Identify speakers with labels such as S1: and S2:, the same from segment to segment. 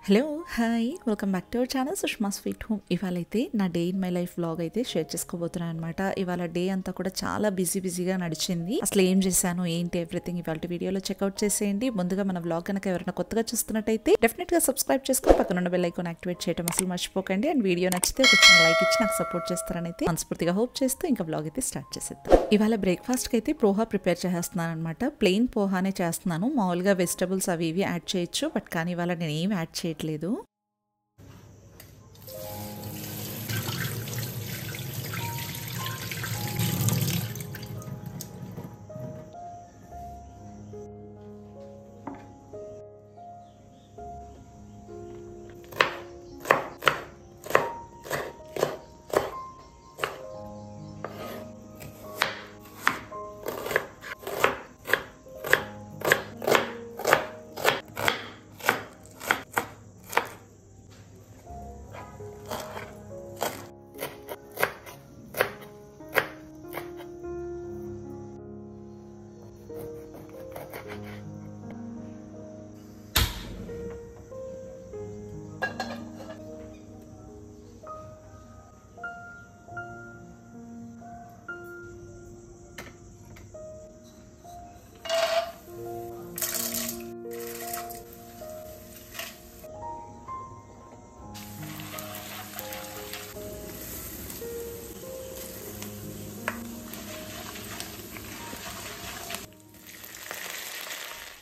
S1: Hello hi welcome back to our channel Sushma sweet home. ఇవాళ అయితే నా day in my life vlog అయితే share చేసుకోబోతున్నాను అనమాట. ఇవాళ డే అంతా కూడా చాలా బిజీగా నడిచింది. అసలు ఏం చేశాను ఏంటి ఎవ్రీథింగ్ ఇవాళ వీడియోలో చెక్అవుట్ చేసేయండి. ముందుగా మన వ్లాగ్ కనుక ఎవరైనా కొత్తగా చూస్తున్నట్టయితే డెఫినెట్ గా సబ్స్క్రైబ్ చేసుకుని పక్కన ఉన్న బెల్ ఐకాన్ యాక్టివేట్ చేయడం అసలు మర్చిపోకండి. అండ్ వీడియో నచ్చితే ఒక చిన్న లైక్ ఇచ్చి నాకు సపోర్ట్ చేస్తారని అయితే మనస్ఫూర్తిగా హోప్ చేస్తూ ఇంకా వ్లాగ్ అయితే స్టార్ట్ చేసేద్దాం. ఇవాళ బ్రేక్ఫాస్ట్ కి అయితే పోహా ప్రిపేర్ చేస్తున్నాను అనమాట. ప్లెయిన్ పోహానే చేస్తున్నాను. మామూలుగా వెజిటబుల్స్ అవి ఇవి యాడ్ చేయొచ్చు, బట్ కానీ ఇవాళ నేను ఏం యాడ్ చేయట్లేదు.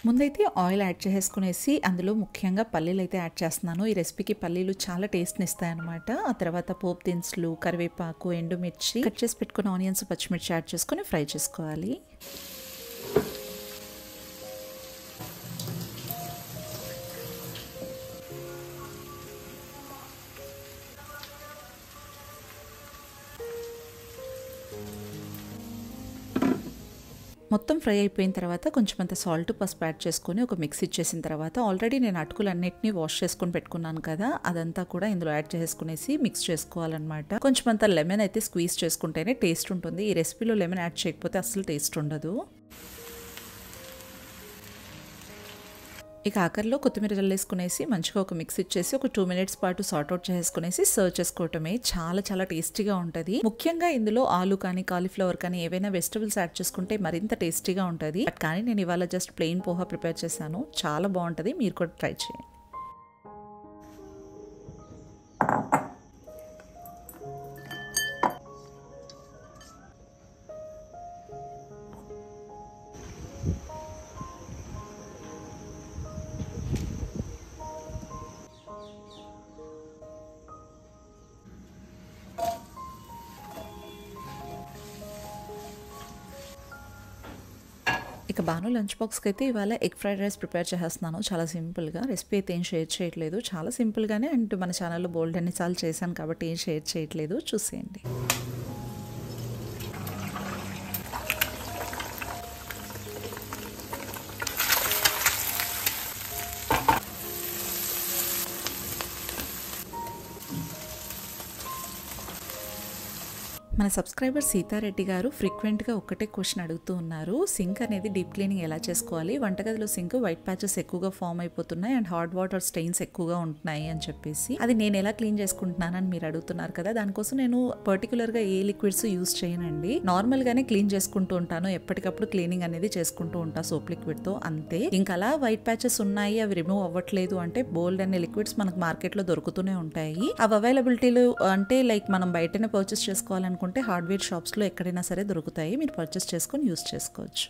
S1: ముందైతే ఆయిల్ యాడ్ చేసుకునేసి అందులో ముఖ్యంగా పల్లీలు అయితే యాడ్ చేస్తున్నాను. ఈ రెసిపీకి పల్లీలు చాలా టేస్ట్ని ఇస్తాయన్నమాట. ఆ తర్వాత పోపు దినుసులు, కరివేపాకు, ఎండుమిర్చి, కట్ చేసి పెట్టుకున్న ఆనియన్స్, పచ్చిమిర్చి యాడ్ చేసుకుని ఫ్రై చేసుకోవాలి. మొత్తం ఫ్రై అయిపోయిన తర్వాత కొంచెం అంత సాల్ట్, పసుపు యాడ్ చేసుకొని ఒక మిక్స్ ఇచ్చేసిన తర్వాత ఆల్రెడీ నేను అటుకులన్నిటిని వాష్ చేసుకొని పెట్టుకున్నాను కదా, అదంతా కూడా ఇందులో యాడ్ చేసుకునేసి మిక్స్ చేసుకోవాలన్నమాట. కొంచెం అంత లెమన్ అయితే స్క్వీజ్ చేసుకుంటేనే టేస్ట్ ఉంటుంది. ఈ రెసిపీలో లెమన్ యాడ్ చేయకపోతే అస్సలు టేస్ట్ ఉండదు. ఇక ఆఖరిలో కొత్తిమీర జల్లేసుకునేసి మంచిగా ఒక మిక్స్ ఇచ్చేసి ఒక 2 minutes పాటు సార్ట్ అవుట్ చేసుకునేసి సర్వ్ చేసుకోవటమే. చాలా చాలా టేస్టీగా ఉంటుంది. ముఖ్యంగా ఇందులో ఆలు కానీ కాలీఫ్లవర్ కానీ ఏవైనా వెజిటబుల్స్ యాడ్ చేసుకుంటే మరింత టేస్టీగా ఉంటుంది. బట్ కానీ నేను ఇవాళ జస్ట్ ప్లెయిన్ పోహా ప్రిపేర్ చేశాను. చాలా బాగుంటుంది, మీరు కూడా ట్రై చేయండి. ఇక బాను లంచ్ బాక్స్కి అయితే ఇవాళ ఎగ్ ఫ్రైడ్ రైస్ ప్రిపేర్ చేస్తున్నాను. చాలా సింపుల్గా. రెసిపీ అయితే ఏం షేర్ చేయట్లేదు, చాలా సింపుల్గానే. అండ్ మన ఛానల్లో బోల్డ్ అన్నిసార్లు చేశాను కాబట్టి ఏం షేర్ చేయట్లేదు, చూసేయండి. మన సబ్స్క్రైబర్ సీతారెడ్డి గారు ఫ్రీక్వెంట్గా ఒక్కటే క్వశ్చన్ అడుగుతూ ఉన్నారు. సింక్ అనేది డీప్ క్లీనింగ్ ఎలా చేసుకోవాలి, వంటగదిలో సింక్ వైట్ ప్యాచెస్ ఎక్కువగా ఫామ్ అయిపోతున్నాయి అండ్ హార్డ్ వాటర్ స్టెయిన్స్ ఎక్కువగా ఉంటున్నాయి అని చెప్పేసి, అది నేను ఎలా క్లీన్ చేసుకుంటున్నానని మీరు అడుగుతున్నారు కదా. దానికోసం నేను పర్టికులర్గా ఏ లిక్విడ్స్ యూస్ చేయనండి. నార్మల్గానే క్లీన్ చేసుకుంటూ ఉంటాను. ఎప్పటికప్పుడు క్లీనింగ్ అనేది చేసుకుంటూ ఉంటాను సోప్ లిక్విడ్తో, అంతే. ఇంకా అలా వైట్ ప్యాచెస్ ఉన్నాయి, అవి రిమూవ్ అవ్వట్లేదు అంటే బోల్డ్ అనే లిక్విడ్స్ మనకు మార్కెట్లో దొరుకుతూనే ఉంటాయి. అవి అవైలబిలిటీలో అంటే లైక్ మనం బయటనే పర్చేస్ చేసుకోవాలనుకుంటే హార్డ్వేర్ షాప్స్లో ఎక్కడైనా సరే దొరుకుతాయి. మీరు పర్చేస్ చేసుకొని యూస్ చేసుకోవచ్చు.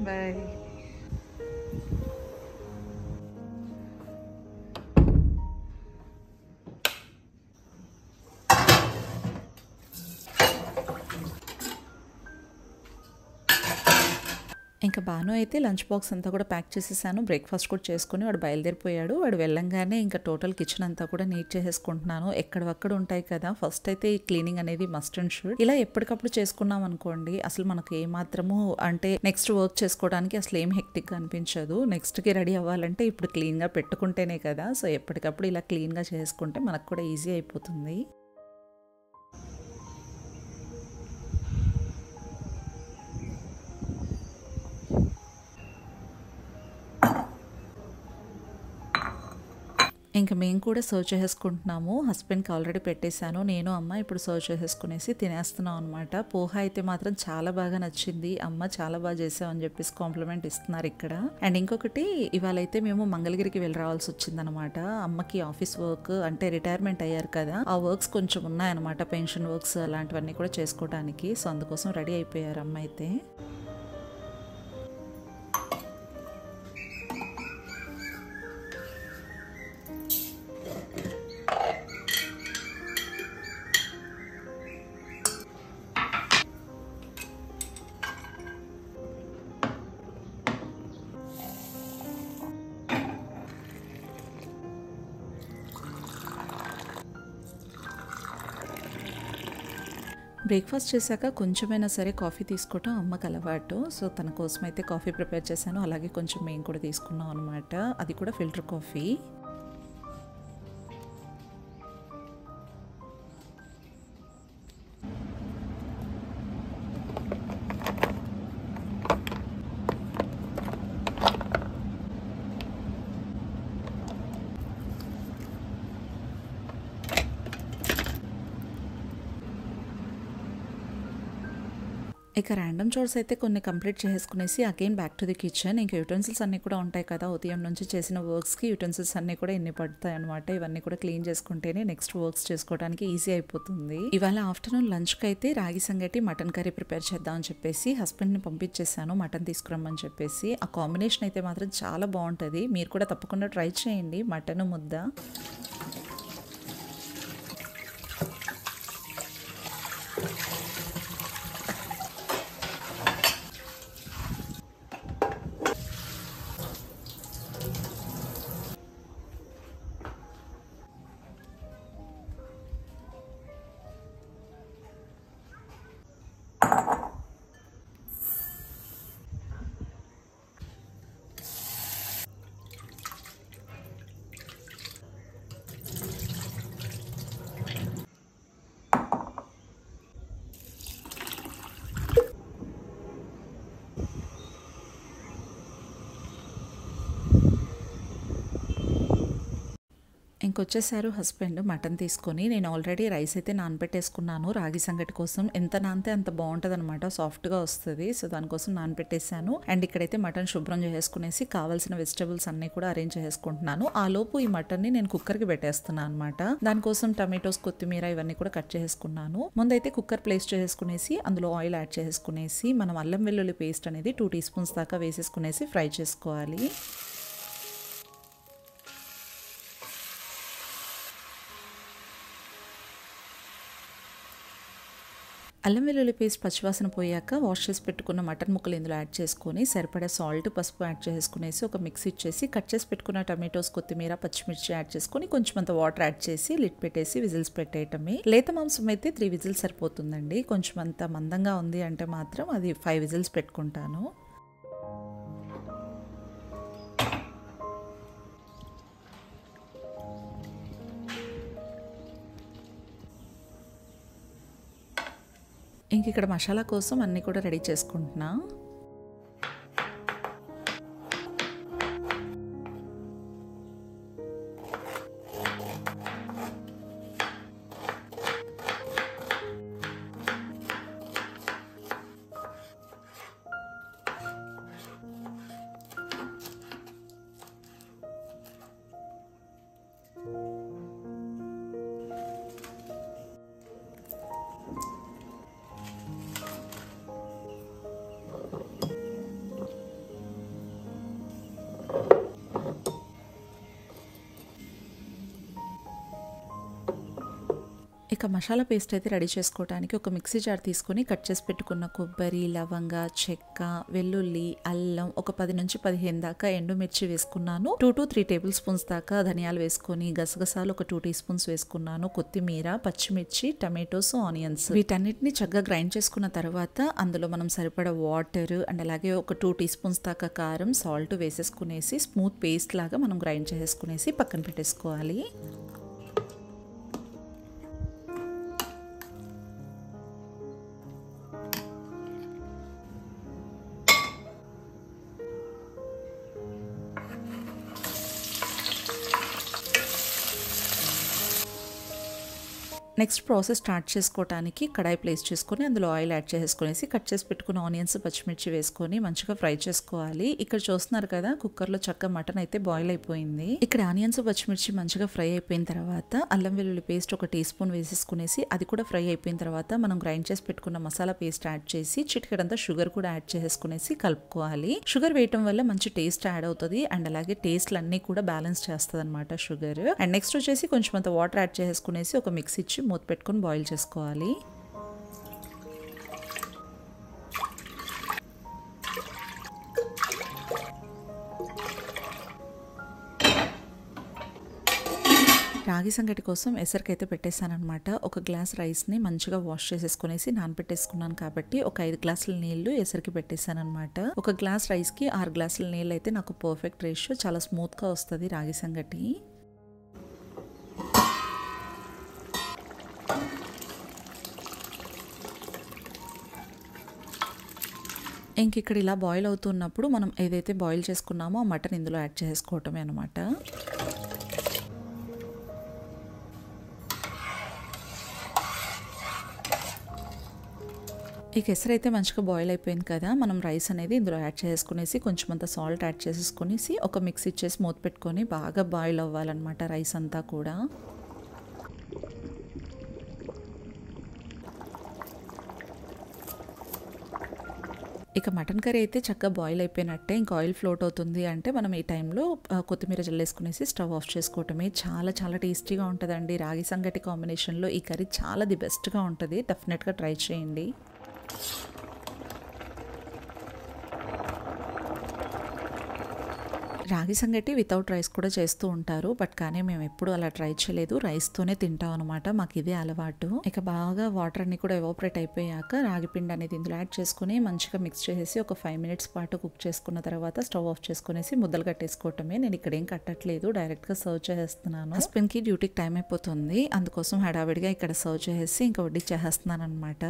S1: బాయ్. ఇంకా బాను అయితే లంచ్ బాక్స్ అంతా కూడా ప్యాక్ చేసేసాను. బ్రేక్ఫాస్ట్ కూడా చేసుకుని వాడు బయలుదేరిపోయాడు. వాడు వెళ్ళంగానే ఇంకా టోటల్ కిచెన్ అంతా కూడా నీట్ చేసేసుకుంటున్నాను. ఎక్కడవక్కడ ఉంటాయి కదా, ఫస్ట్ అయితే ఈ క్లీనింగ్ అనేది మస్ట్ అండ్ షుడ్. ఇలా ఎప్పటికప్పుడు చేసుకున్నాం అనుకోండి, అసలు మనకు ఏమాత్రము అంటే నెక్స్ట్ వర్క్ చేసుకోవడానికి అసలు ఏం హెక్టిక్గా అనిపించదు. నెక్స్ట్కి రెడీ అవ్వాలంటే ఇప్పుడు క్లీన్గా పెట్టుకుంటేనే కదా. సో ఎప్పటికప్పుడు ఇలా క్లీన్గా చేసుకుంటే మనకు కూడా ఈజీ అయిపోతుంది. ఇంకా మేము కూడా సర్వ్ చేసేసుకుంటున్నాము. హస్బెండ్కి ఆల్రెడీ పెట్టేశాను. నేను అమ్మ ఇప్పుడు సర్వ్ చేసేసుకునేసి తినేస్తున్నాం అనమాట. పోహ అయితే మాత్రం చాలా బాగా నచ్చింది. అమ్మ చాలా బాగా చేసావు అని చెప్పేసి కాంప్లిమెంట్ ఇస్తున్నారు ఇక్కడ. అండ్ ఇంకొకటి, ఇవాళ అయితే మేము మంగళగిరికి వెళ్ళి రావాల్సి వచ్చిందనమాట. అమ్మకి ఆఫీస్ వర్క్ అంటే రిటైర్మెంట్ అయ్యారు కదా, ఆ వర్క్స్ కొంచెం ఉన్నాయన్నమాట, పెన్షన్ వర్క్స్ అలాంటివన్నీ కూడా చేసుకోవడానికి. సో అందుకోసం రెడీ అయిపోయారు అమ్మ అయితే. బ్రేక్ఫాస్ట్ చేశాక కొంచెమైనా సరే కాఫీ తీసుకోవటం అమ్మకు అలవాటు. సో తన కోసం అయితే కాఫీ ప్రిపేర్ చేశాను. అలాగే కొంచెం మేము కూడా తీసుకున్నాం అనమాట. అది కూడా ఫిల్టర్ కాఫీ. ఇక ర్యాండమ్ చోర్స్ అయితే కొన్ని కంప్లీట్ చేసుకునేసి again back to the kitchen. ఇంకా యూటెన్సిల్స్ అన్నీ కూడా ఉంటాయి కదా, ఉదయం నుంచి చేసిన వర్క్స్కి యూటెన్సిల్స్ అన్నీ కూడా ఇన్ని పడతాయి అనమాట. ఇవన్నీ కూడా క్లీన్ చేసుకుంటేనే నెక్స్ట్ వర్క్స్ చేసుకోవడానికి ఈజీ అయిపోతుంది. ఇవాళ ఆఫ్టర్నూన్ లంచ్కి అయితే రాగి సంగటి మటన్ కర్రీ ప్రిపేర్ చేద్దామని చెప్పేసి హస్బెండ్ని పంపించేసాను మటన్ తీసుకురమ్మని చెప్పేసి. ఆ కాంబినేషన్ అయితే మాత్రం చాలా బాగుంటుంది. మీరు కూడా తప్పకుండా ట్రై చేయండి, మటన్ ముద్ద. ఇంకొచ్చేసారు హస్బెండ్ మటన్ తీసుకొని. నేను ఆల్రెడీ రైస్ అయితే నానబెట్టేసుకున్నాను రాగి సంగటి కోసం. ఎంత నానితే అంత బాగుంటుంది అనమాట, సాఫ్ట్గా వస్తుంది. సో దానికోసం నానబెట్టేసాను. అండ్ ఇక్కడైతే మటన్ శుభ్రం చేసుకునేసి కావాల్సిన వెజిటబుల్స్ అన్నీ కూడా అరేంజ్ చేసుకుంటున్నాను. ఆ లోపు ఈ మటన్ని నేను కుక్కర్కి పెట్టేస్తున్నాను అనమాట. దానికోసం టమాటోస్, కొత్తిమీర ఇవన్నీ కూడా కట్ చేసుకున్నాను. ముందైతే కుక్కర్ ప్లేస్ చేసుకునేసి అందులో ఆయిల్ యాడ్ చేసుకునేసి మనం అల్లం వెల్లుల్లి పేస్ట్ అనేది 2 టీ స్పూన్స్ దాకా వేసేసుకునేసి ఫ్రై చేసుకోవాలి. అల్లం వెల్లుల్లి పేస్ట్ పచ్చివాసన పోయాక వాష్ చేసి పెట్టుకున్న మటన్ ముక్కలు ఇందులో యాడ్ చేసుకొని సరిపడా సాల్ట్, పసుపు యాడ్ చేసుకునేసి ఒక మిక్స్ ఇచ్చేసి కట్ చేసి పెట్టుకున్న టమాటోస్, కొత్తిమీర, పచ్చిమిర్చి యాడ్ చేసుకొని కొంచెం అంత వాటర్ యాడ్ చేసి లిడ్ పెట్టేసి విజిల్స్ పెట్టేయటమే. లేత మాంసం అయితే 3 విజిల్స్ సరిపోతుందండి. కొంచెం అంత మందంగా ఉంది అంటే మాత్రం అది 5 విజిల్స్ పెట్టుకుంటాను. ఇంక ఇక్కడ మసాలా కోసం అన్నీ కూడా రెడీ చేసుకుంటున్నా. ఇక మసాలా పేస్ట్ అయితే రెడీ చేసుకోవడానికి ఒక మిక్సీ జార్ తీసుకొని కట్ చేసి పెట్టుకున్న కొబ్బరి, లవంగ, చెక్క, వెల్లుల్లి, అల్లం ఒక 10 నుంచి 15 దాకా ఎండుమిర్చి వేసుకున్నాను. 2 to 3 టేబుల్ స్పూన్స్ దాకా ధనియాలు వేసుకొని, గసగసాలు ఒక 2 టీ స్పూన్స్ వేసుకున్నాను. కొత్తిమీర, పచ్చిమిర్చి, టమాటోస్, ఆనియన్స్ వీటన్నిటిని చక్కగా గ్రైండ్ చేసుకున్న తర్వాత అందులో మనం సరిపడా వాటర్ అండ్ అలాగే ఒక 2 టీ స్పూన్స్ దాకా కారం, సాల్ట్ వేసేసుకునేసి స్మూత్ పేస్ట్ లాగా మనం గ్రైండ్ చేసుకునేసి పక్కన పెట్టేసుకోవాలి. నెక్స్ట్ ప్రాసెస్ స్టార్ట్ చేసుకోవడానికి కడాయి ప్లేస్ చేసుకొని అందులో ఆయిల్ యాడ్ చేసుకునేసి కట్ చేసి పెట్టుకున్న ఆనియన్స్ పచ్చిమిర్చి వేసుకొని మంచిగా ఫ్రై చేసుకోవాలి. ఇక్కడ చూస్తున్నారు కదా కుక్కర్లో చక్కగా మటన్ అయితే బాయిల్ అయిపోయింది. ఇక్కడ ఆనియన్స్ పచ్చిమిర్చి మంచిగా ఫ్రై అయిపోయిన తర్వాత అల్లం వెల్లుల్లి పేస్ట్ 1 టీ స్పూన్ వేసేసుకునేసి అది కూడా ఫ్రై అయిపోయిన తర్వాత మనం గ్రైండ్ చేసి పెట్టుకున్న మసాలా పేస్ట్ యాడ్ చేసి చిటికెడంతా షుగర్ కూడా యాడ్ చేసుకునేసి కలుపుకోవాలి. షుగర్ వేయటం వల్ల మంచి టేస్ట్ యాడ్ అవుతుంది అండ్ అలాగే టేస్ట్లు అన్ని కూడా బ్యాలెన్స్ చేస్తుంది అనమాట షుగర్. అండ్ నెక్స్ట్ వచ్చేసి కొంచెం అంత వాటర్ యాడ్ చేసుకునేసి ఒక మిక్స్ ఇచ్చి మూత పెట్టుకొని బాయిల్ చేసుకోవాలి. రాగి సంగటి కోసం ఎసరికైతే పెట్టేశానమాట. 1 గ్లాస్ రైస్ని మంచిగా వాష్ చేసేసుకునేసి నానబెట్టేసుకున్నాను కాబట్టి ఒక 5 గ్లాసుల నీళ్లు ఎసరికి పెట్టేశానమాట. 1 గ్లాస్ రైస్కి 6 గ్లాసుల నీళ్ళు అయితే నాకు పర్ఫెక్ట్ రేషియో. చాలా స్మూత్గా వస్తుంది రాగి సంగటి. ఇంక ఇక్కడ ఇలా బాయిల్ అవుతున్నప్పుడు మనం ఏదైతే బాయిల్ చేసుకున్నామో ఆ మటన్ ఇందులో యాడ్ చేసుకోవటమే అనమాట. ఈ కేసరి అయితే మంచిగా బాయిల్ అయిపోయింది కదా, మనం రైస్ అనేది ఇందులో యాడ్ చేసుకునేసి కొంచెం అంత సాల్ట్ యాడ్ చేసేసుకునేసి ఒక మిక్స్ ఇచ్చేసి మూత పెట్టుకొని బాగా బాయిల్ అవ్వాలన్నమాట రైస్ అంతా కూడా. ఇక మటన్ కర్రీ అయితే చక్కగా బాయిల్ అయిపోయినట్టే. ఇంకా ఆయిల్ ఫ్లోట్ అవుతుంది అంటే మనం ఈ టైంలో కొత్తిమీర జల్లేసుకునేసి స్టవ్ ఆఫ్ చేసుకోవటమే. చాలా చాలా టేస్టీగా ఉంటుందండి. రాగి సంగటి కాంబినేషన్లో ఈ కర్రీ చాలా ది బెస్ట్గా ఉంటుంది. డెఫినెట్గా ట్రై చేయండి. రాగి సంగటి వితౌట్ రైస్ కూడా చేస్తూ ఉంటారు, బట్ కానీ మేము ఎప్పుడు అలా ట్రై చేయలేదు. రైస్తోనే తింటాం అనమాట, మాకు ఇదే అలవాటు. ఇక బాగా వాటర్ అన్ని కూడా ఎవాపరేట్ అయిపోయాక రాగి పిండి అనేది ఇందులో యాడ్ చేసుకుని మంచిగా మిక్స్ చేసేసి ఒక 5 మినిట్స్ పాటు కుక్ చేసుకున్న తర్వాత స్టవ్ ఆఫ్ చేసుకునేసి ముద్దలు కట్టేసుకోవటమే. నేను ఇక్కడ ఏం కట్టట్లేదు, డైరెక్ట్గా సర్వ్ చేసేస్తున్నాను. హస్బెండ్కి డ్యూటీకి టైం అయిపోతుంది, అందుకోసం హడావిడిగా ఇక్కడ సర్వ్ చేసేసి ఇంకా వడ్డీ చేసేస్తున్నాను అనమాట.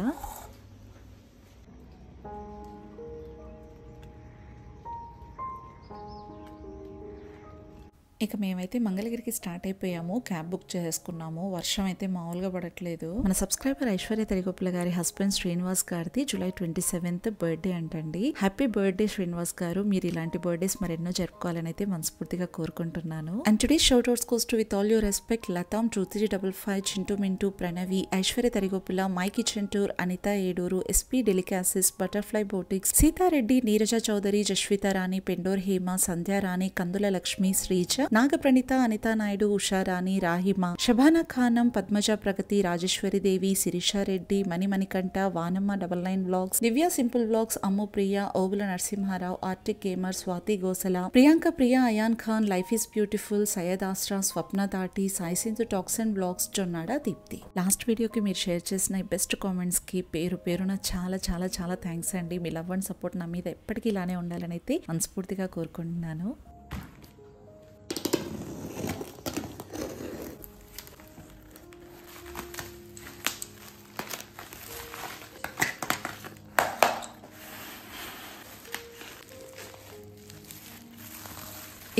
S1: ఇక మేమైతే మంగళగిరికి స్టార్ట్ అయిపోయాము. క్యాబ్ బుక్ చేసుకున్నాము. వర్షం అయితే మామూలుగా పడట్లేదు. మన సబ్స్క్రైబర్ ఐశ్వర్య తెరిగొప్పల గారి హస్బెండ్ శ్రీనివాస్ గారిది జూలై 27th బర్త్డే అంటండి. Happy birthday Srinivas garu. మీరు ఇలాంటి బర్త్డేస్ మరెన్నో జరుపుకోవాలని అయితే మనస్ఫూర్తిగా కోరుకుంటున్నాను. And today shout outs goes to with all your respect లతాం 2355, Chintu Mintu, Pranavi, Aishwarya Terigoppala, my kitchen tour, Anitha Eduru, SP delicacies, butterfly boutiques, Sita Reddy, Neeraja Chaudhary, Jaswitha Rani, Pendor Hema, Sandhyarani, Kandula Lakshmi, Sreeja, Nagapraneetha, Anitha Naidu, Usharani, Rahima, Shabana Khanam, Padmaja Pragathi, Rajeswari Devi, Sirisha Reddy, Manikanta, వానమ్మ 99 vlogs, Divya simple vlogs, Ammu Priya, Obula Narasimha Rao, arctic gamer, Swathi Gosala, Priyanka Priya, Ayaan Khan, life is beautiful, Syed Astra, Swapna Dati, Sai Sindhu talks and vlogs, Jonnada Deepthi. Last వీడియోకి మీరు share చేసిన best comments కి పేరు పేరున చాలా చాలా చాలా థ్యాంక్స్ అండి. మీ లవ్ అండ్ సపోర్ట్ నా మీద ఎప్పటికీ ఇలానే ఉండాలని అయితే మనస్ఫూర్తిగా కోరుకుంటున్నాను.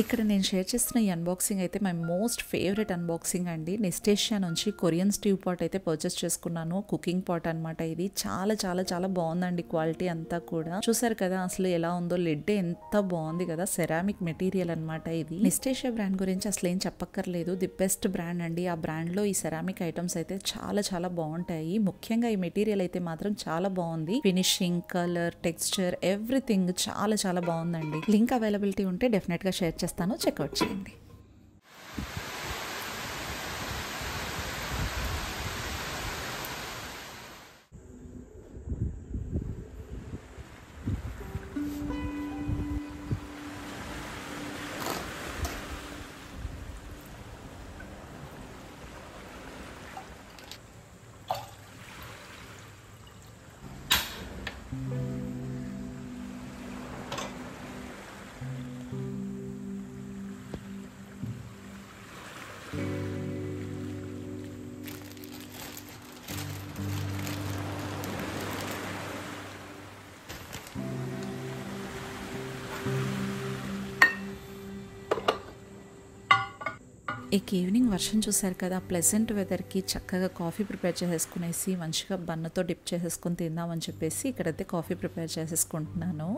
S1: ఇక్కడ నేను షేర్ చేస్తున్న ఈ అన్బాక్సింగ్ అయితే మై మోస్ట్ ఫేవరెట్ అన్బాక్సింగ్ అండి. నెస్టేషియా నుంచి కొరియన్ స్టీవ్ పాట్ అయితే పర్చేస్ చేసుకున్నాను. కుకింగ్ పాట్ అనమాట. ఇది చాలా చాలా చాలా బాగుందండి. క్వాలిటీ అంతా కూడా చూసారు కదా అసలు ఎలా ఉందో. లిడ్ ఎంత బాగుంది కదా. సెరామిక్ మెటీరియల్ అనమాట ఇది. నెస్టేషియా బ్రాండ్ గురించి అసలు ఏం చెప్పక్కర్లేదు. ది బెస్ట్ బ్రాండ్ అండి. ఆ బ్రాండ్ లో ఈ సెరామిక్ ఐటమ్స్ అయితే చాలా చాలా బాగుంటాయి. ముఖ్యంగా ఈ మెటీరియల్ అయితే మాత్రం చాలా బాగుంది. ఫినిషింగ్, కలర్, టెక్స్చర్, ఎవ్రీథింగ్ చాలా చాలా బాగుందండి. లింక్ అవైలబిలిటీ ఉంటే డెఫినెట్ గా షేర్ చేస్తాను, చెక్అవుట్ చేయండి. ఇక ఈవినింగ్ వర్షం చూసారు కదా, ప్లెజెంట్ వెదర్కి చక్కగా కాఫీ ప్రిపేర్ చేసేసుకునేసి మంచిగా బన్నతో డిప్ చేసేసుకొని తిందామని చెప్పేసి ఇక్కడైతే కాఫీ ప్రిపేర్ చేసేసుకుంటున్నాను.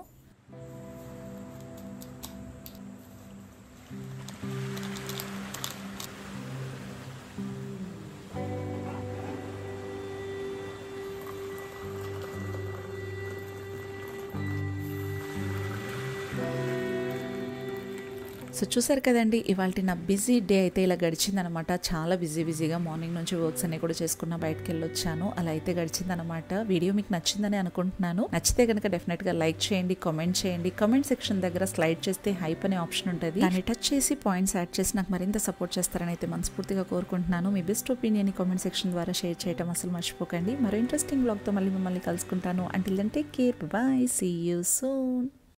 S1: సో చూసారు కదండి, ఇవాళ నా బిజీ డే అయితే ఇలా గడిచిందనమాట. చాలా బిజీగా మార్నింగ్ నుంచి వర్క్స్ అన్ని కూడా చేసుకున్నా, బయటకు వెళ్ళొచ్చాను. అలా అయితే గడిచిందనమాట. వీడియో మీకు నచ్చిందని అనుకుంటున్నాను. నచ్చితే కనుక డెఫినెట్గా లైక్ చేయండి, కామెంట్ చేయండి. కామెంట్ సెక్షన్ దగ్గర స్లైడ్ చేస్తే హైప్ అనే ఆప్షన్ ఉంటుంది, దాన్ని టచ్ చేసి పాయింట్స్ యాడ్ చేసి నాకు మరింత సపోర్ట్ చేస్తారని అయితే మనస్ఫూర్తిగా కోరుకుంటున్నాను. మీ బెస్ట్ ఒపీనియన్ కామెంట్ సెక్షన్ ద్వారా షేర్ చేయడం అసలు మర్చిపోకండి. మరో ఇంట్రెస్టింగ్ బ్లాగ్తో మళ్ళీ మిమ్మల్ని కలుసుకుంటాను. Until then take care, bye, see you soon.